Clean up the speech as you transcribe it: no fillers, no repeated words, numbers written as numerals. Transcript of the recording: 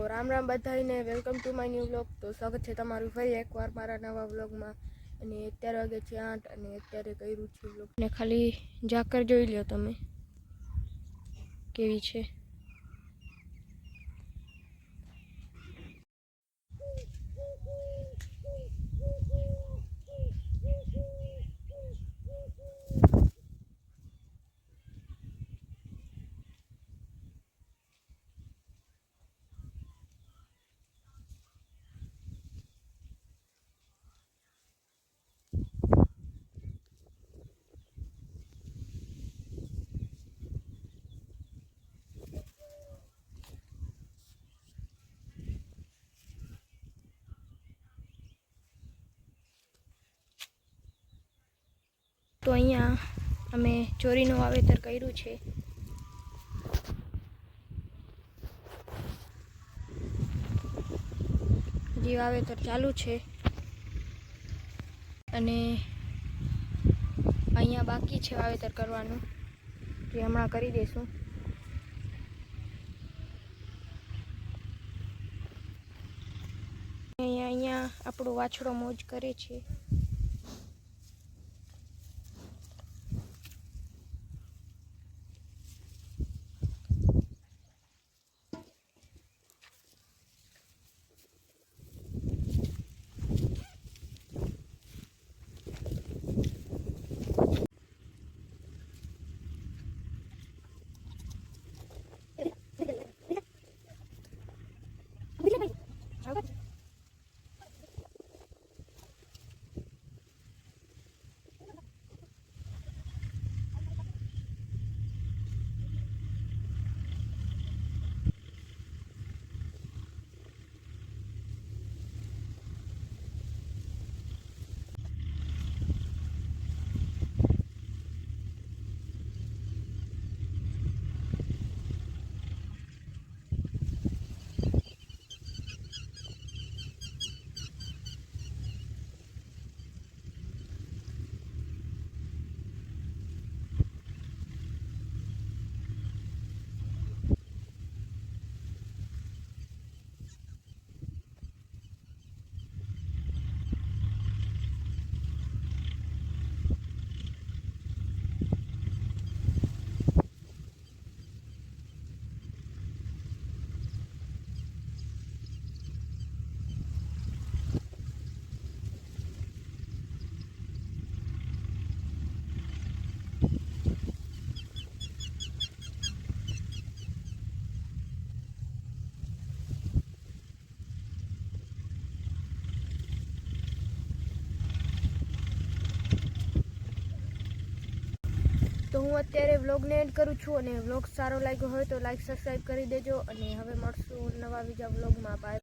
રામ રામ બધાને, welcome to my new vlog. તો સ્વાગત છે તમારું ફરી એકવાર મારા નવા વ્લોગમાં। અને અત્યારે વાગે છે 8 અને અત્યારે કર્યું છે વ્લોગ ને ખાલી ઝાકર જોઈ લો તમે કેવી છે। તો અહીંયા અમે ચોરીનું વાવેતર કર્યું છે। હજી વાવેતર ચાલુ છે અને અહીંયા બાકી છે વાવેતર કરવાનું, જે હમણાં કરી દઈશું। અહીંયા આપણો વાછડો મોજ કરે છે। તો હું અત્યારે વ્લોગને એન્ડ કરું છું અને વ્લોગ સારો લાગ્યો હોય તો લાઈક સબસ્ક્રાઈબ કરી દેજો અને હવે મળશું નવા બીજા વ્લોગમાં। બાય।